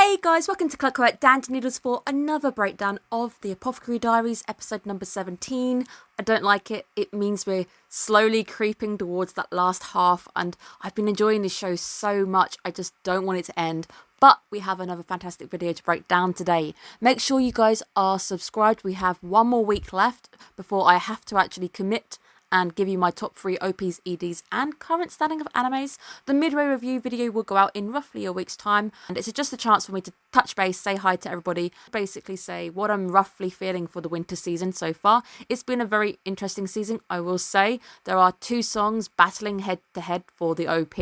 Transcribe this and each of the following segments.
Hey guys, welcome to Clockwork, Noodles for another breakdown of the Apothecary Diaries, episode number 17. I don't like it. It means we're slowly creeping towards that last half, and I've been enjoying this show so much, I just don't want it to end. But we have another fantastic video to break down today. Make sure you guys are subscribed. We have one more week left before I have to actually commit and give you my top 3 OPs, EDs, and current standing of animes. The midway review video will go out in roughly a week's time, and it's just a chance for me to touch base, say hi to everybody, basically say what I'm roughly feeling for the winter season so far. It's been a very interesting season, I will say. There are 2 songs battling head to head for the OP.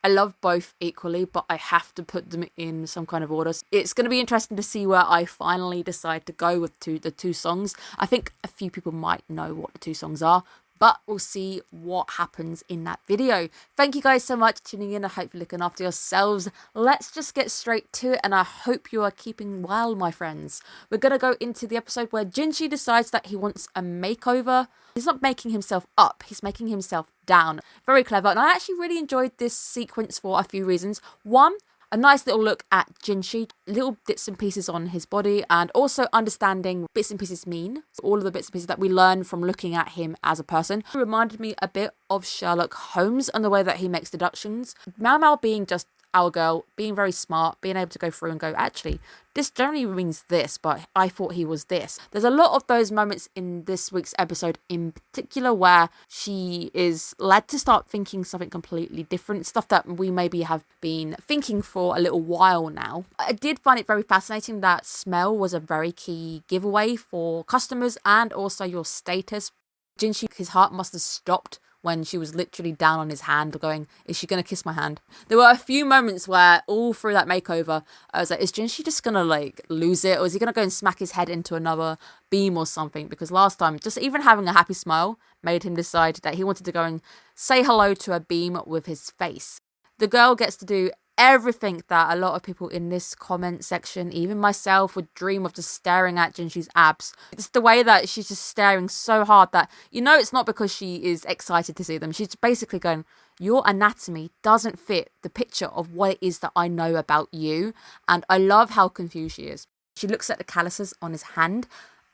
I love both equally, but I have to put them in some kind of order. It's going to be interesting to see where I finally decide to go with the two songs. I think a few people might know what the 2 songs are, but we'll see what happens in that video. Thank you guys so much for tuning in. I hope you're looking after yourselves. Let's just get straight to it, and I hope you are keeping well, my friends. We're going to go into the episode where Jinshi decides that he wants a makeover. He's not making himself up, he's making himself down. Very clever, and I actually really enjoyed this sequence for a few reasons. One, a nice little look at Jinshi, little bits and pieces on his body, and also understanding bits and pieces mean. So all of the bits and pieces that we learn from looking at him as a person. It reminded me a bit of Sherlock Holmes and the way that he makes deductions. Mau being just our girl, being very smart, being able to go through and go, actually, this generally means this, but I thought he was this. There's a lot of those moments in this week's episode in particular where she is led to start thinking something completely different, stuff that we maybe have been thinking for a little while now. I did find it very fascinating that smell was a very key giveaway for customers and also your status. Jinshi, his heart must have stopped when she was literally down on his hand going, is she going to kiss my hand? There were a few moments where all through that makeover, I was like, is Jinshi just going to lose it? Or is he going to go and smack his head into another beam or something? Because last time, just even having a happy smile made him decide that he wanted to go and say hello to a beam with his face. The girl gets to do everything that a lot of people in this comment section, even myself, would dream of, just staring at Jinshi's abs. It's the way that she's just staring so hard that, it's not because she is excited to see them. She's basically going, your anatomy doesn't fit the picture of what it is that I know about you. And I love how confused she is. She looks at the calluses on his hand.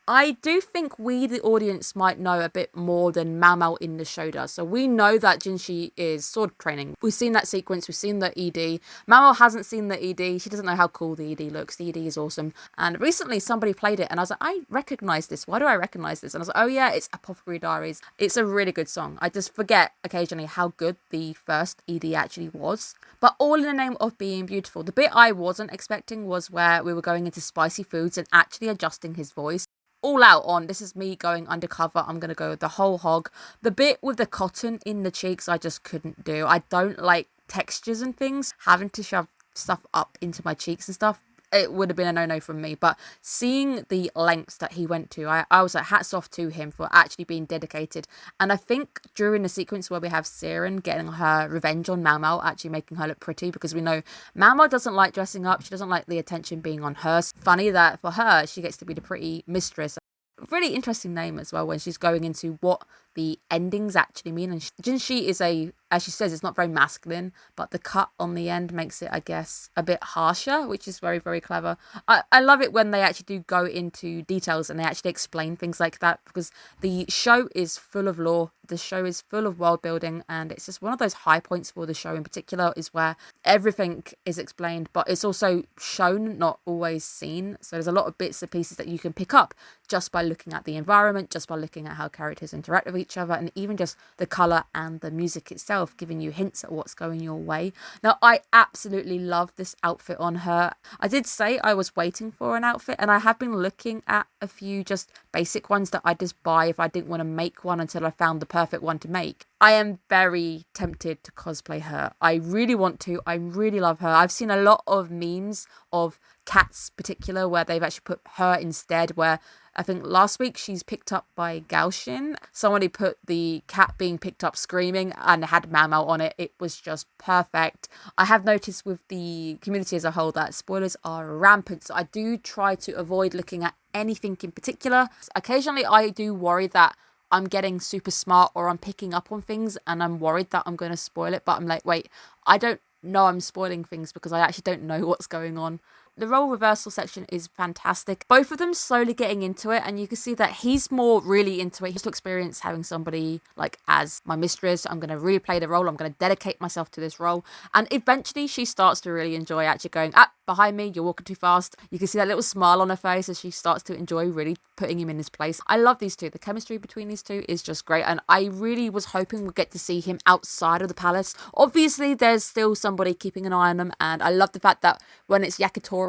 I do think we, the audience, might know a bit more than Mau in the show does. So we know that Jinshi is sword training. We've seen that sequence. We've seen the ED. Mau hasn't seen the ED. She doesn't know how cool the ED looks. The ED is awesome. And recently somebody played it and I was like, I recognise this. Why do I recognise this? And I was like, oh yeah, it's Apothecary Diaries. It's a really good song. I just forget occasionally how good the first ED actually was. But all in the name of being beautiful. The bit I wasn't expecting was where we were going into spicy foods and actually adjusting his voice. All out on, this is me going undercover, I'm going to go the whole hog. The bit with the cotton in the cheeks, I just couldn't do. I don't like textures and things. Having to shove stuff up into my cheeks and stuff, it would have been a no-no from me. But seeing the lengths that he went to, I was like, hats off to him for actually being dedicated. And I think during the sequence where we have Siren getting her revenge on Mau, actually making her look pretty, because we know Mau doesn't like dressing up. She doesn't like the attention being on her. Funny that for her, she gets to be the pretty mistress. Really interesting name as well when she's going into what the endings actually mean. And Jinshi is as she says, it's not very masculine, but the cut on the end makes it, I guess, a bit harsher, which is very, very clever. I love it when they actually do go into details and they actually explain things like that, because the show is full of lore. The show is full of world building, and it's just one of those high points for the show in particular is where everything is explained, but it's also shown, not always seen. So there's a lot of bits and pieces that you can pick up just by looking at the environment, just by looking at how characters interact with each other, and even just the colour and the music itself giving you hints at what's going your way. Now, I absolutely love this outfit on her. I did say I was waiting for an outfit, and I have been looking at a few just basic ones that I just buy if I didn't want to make one until I found the perfect one to make. I am very tempted to cosplay her. I really want to. I really love her. I've seen a lot of memes of Cats particular where they've actually put her instead, where I think last week she's picked up by Gaoshin. Somebody put the cat being picked up screaming and had Mau on it. It was just perfect. I have noticed with the community as a whole that spoilers are rampant, so I do try to avoid looking at anything in particular. Occasionally I do worry that I'm getting super smart or I'm picking up on things and I'm worried that I'm going to spoil it, but I'm like, wait, I don't know I'm spoiling things because I actually don't know what's going on. The role reversal section is fantastic. Both of them slowly getting into it, and you can see that he's more really into it. He's to experience having somebody like as my mistress. I'm going to really play the role. I'm going to dedicate myself to this role. And eventually she starts to really enjoy actually going, behind me, you're walking too fast. You can see that little smile on her face as she starts to enjoy really putting him in his place. I love these two. The chemistry between these two is just great. And I really was hoping we'd get to see him outside of the palace. Obviously, there's still somebody keeping an eye on them. And I love the fact that when it's yakitori,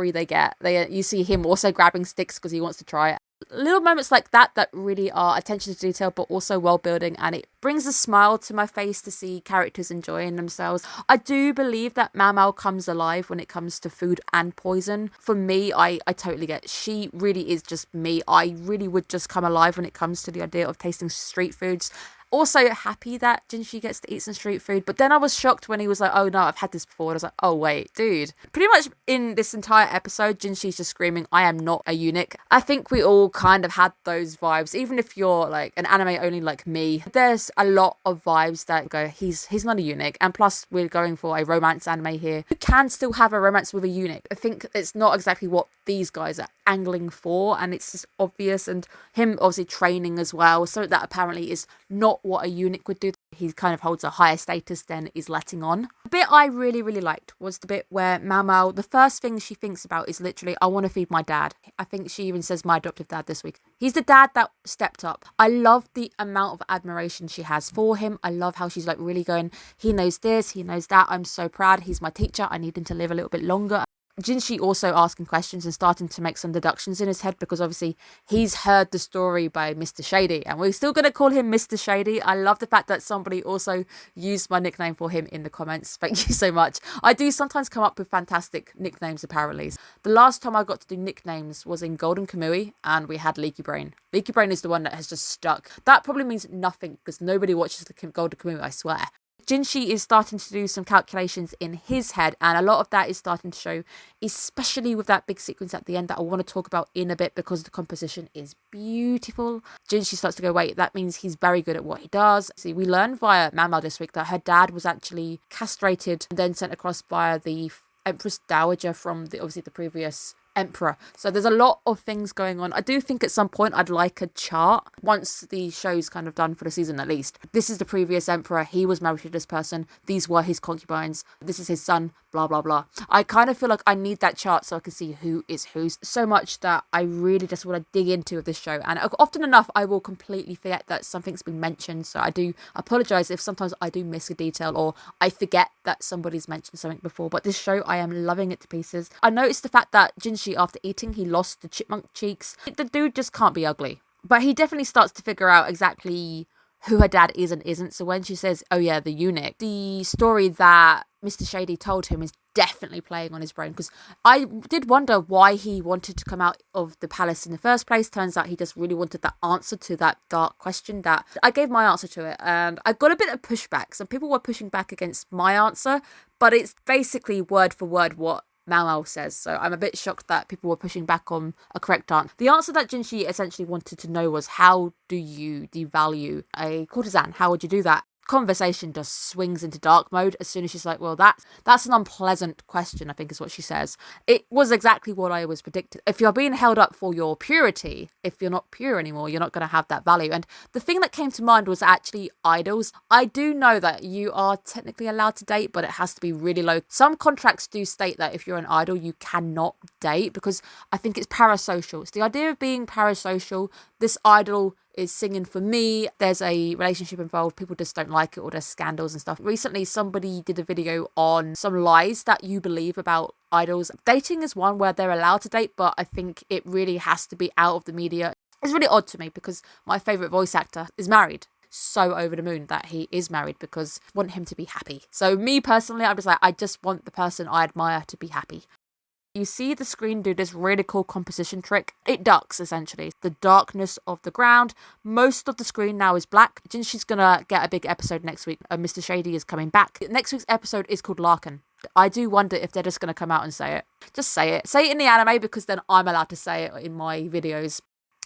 you see him also grabbing sticks because he wants to try it. Little moments like that really are attention to detail, but also world building, and it brings a smile to my face to see characters enjoying themselves. I do believe that Mau comes alive when it comes to food and poison. For me, I totally get it. She really is just me. I really would just come alive when it comes to the idea of tasting street foods. Also happy that Jinshi gets to eat some street food, but then I was shocked when he was like, oh no, I've had this before. And I was like, oh wait, dude. Pretty much in this entire episode, Jinshi's just screaming, I am not a eunuch. I think we all kind of had those vibes, even if you're like an anime only like me. There's a lot of vibes that go, he's not a eunuch, and plus we're going for a romance anime here. You can still have a romance with a eunuch. I think it's not exactly what these guys are angling for, and it's just obvious, and him obviously training as well, so that apparently is not what a eunuch would do. He kind of holds a higher status than is letting on. The bit I really liked was the bit where Mau, the first thing she thinks about is literally, I want to feed my dad. I think she even says my adoptive dad this week. He's the dad that stepped up. I love the amount of admiration she has for him. I love how she's like really going, he knows this, he knows that, I'm so proud, he's my teacher, I need him to live a little bit longer. Jinshi also asking questions and starting to make some deductions in his head, because obviously he's heard the story by Mr. Shady, and we're still going to call him Mr. Shady. I love the fact that somebody also used my nickname for him in the comments. Thank you so much. I do sometimes come up with fantastic nicknames apparently. The last time I got to do nicknames was in Golden Kamui, and we had Leaky Brain. Leaky Brain is the one that has just stuck. That probably means nothing because nobody watches the Golden Kamui, I swear. Jinshi is starting to do some calculations in his head, and a lot of that is starting to show, especially with that big sequence at the end that I want to talk about in a bit because the composition is beautiful. Jinshi starts to go, wait, that means he's very good at what he does. See, we learned via Mau this week that her dad was actually castrated and then sent across via the Empress Dowager from obviously the previous emperor. So there's a lot of things going on. I do think at some point I'd like a chart once the show's kind of done for the season at least. This is the previous emperor. He was married to this person. These were his concubines. This is his son. Blah, blah, blah. I kind of feel like I need that chart so I can see who is who's. So much that I really just want to dig into this show. And often enough, I will completely forget that something's been mentioned. So I do apologise if sometimes I do miss a detail or I forget that somebody's mentioned something before. But this show, I am loving it to pieces. I noticed the fact that Jinshi, after eating, he lost the chipmunk cheeks. The dude just can't be ugly. But he definitely starts to figure out exactly who her dad is and isn't. So when she says, oh yeah, the eunuch, the story that Mr. Shady told him is definitely playing on his brain, because I did wonder why he wanted to come out of the palace in the first place. Turns out he just really wanted that answer to that dark question that I gave my answer to it, and I got a bit of pushback. Some people were pushing back against my answer, but it's basically word for word what Mau says, so I'm a bit shocked that people were pushing back on a correct answer. The answer that Jinshi essentially wanted to know was, how do you devalue a courtesan? How would you do that? Conversation just swings into dark mode as soon as she's like, well, that's an unpleasant question, I think is what she says. It was exactly what I was predicted. If you're being held up for your purity, if you're not pure anymore, you're not going to have that value. And the thing that came to mind was actually idols. I do know that you are technically allowed to date, but it has to be really low. Some contracts do state that if you're an idol, you cannot date, because I think it's parasocial. It's the idea of being parasocial. This idol is singing for me, there's a relationship involved, people just don't like it, or there's scandals and stuff. Recently somebody did a video on some lies that you believe about idols. Dating is one where they're allowed to date, but I think it really has to be out of the media. It's really odd to me because my favourite voice actor is married. So over the moon that he is married, because I want him to be happy. So me personally, I'm just like, I just want the person I admire to be happy. You see the screen do this really cool composition trick. It ducks, essentially. The darkness of the ground. Most of the screen now is black. Jinshi's gonna get a big episode next week. Mr. Shady is coming back. Next week's episode is called Larkin. I do wonder if they're just gonna come out and say it. Just say it. Say it in the anime, because then I'm allowed to say it in my videos.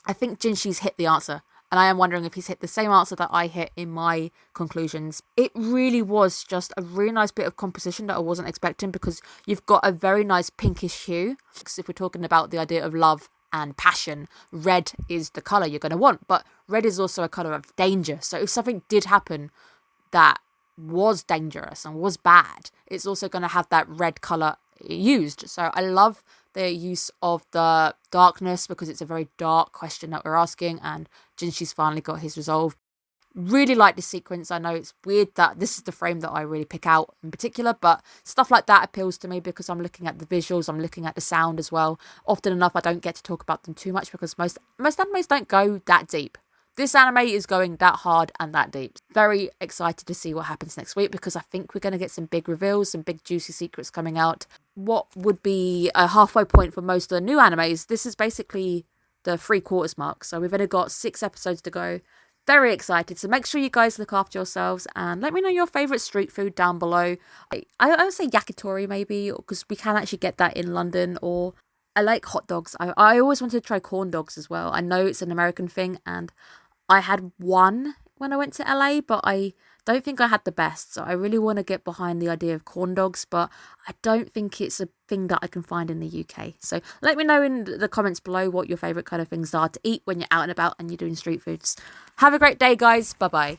I think Jinshi's hit the answer. And I am wondering if he's hit the same answer that I hit in my conclusions. It really was just a really nice bit of composition that I wasn't expecting, because you've got a very nice pinkish hue. Because if we're talking about the idea of love and passion, red is the colour you're going to want. But red is also a colour of danger. So if something did happen that was dangerous and was bad, it's also going to have that red colour used. So I love the use of the darkness, because it's a very dark question that we're asking, and Jinshi's finally got his resolve. Really like the sequence. I know it's weird that this is the frame that I really pick out in particular, but stuff like that appeals to me because I'm looking at the visuals, I'm looking at the sound as well. Often enough, I don't get to talk about them too much because most animes don't go that deep. This anime is going that hard and that deep. Very excited to see what happens next week, because I think we're going to get some big reveals, some big juicy secrets coming out. What would be a halfway point for most of the new animes, this is basically the 3/4 mark. So we've only got 6 episodes to go. Very excited. So make sure you guys look after yourselves and let me know your favourite street food down below. I would say yakitori maybe, because we can actually get that in London. Or I like hot dogs. I always wanted to try corn dogs as well. I know it's an American thing, and I had one when I went to LA, but I don't think I had the best. So I really want to get behind the idea of corn dogs, but I don't think it's a thing that I can find in the UK. So let me know in the comments below what your favourite kind of things are to eat when you're out and about and you're doing street foods. Have a great day, guys. Bye-bye.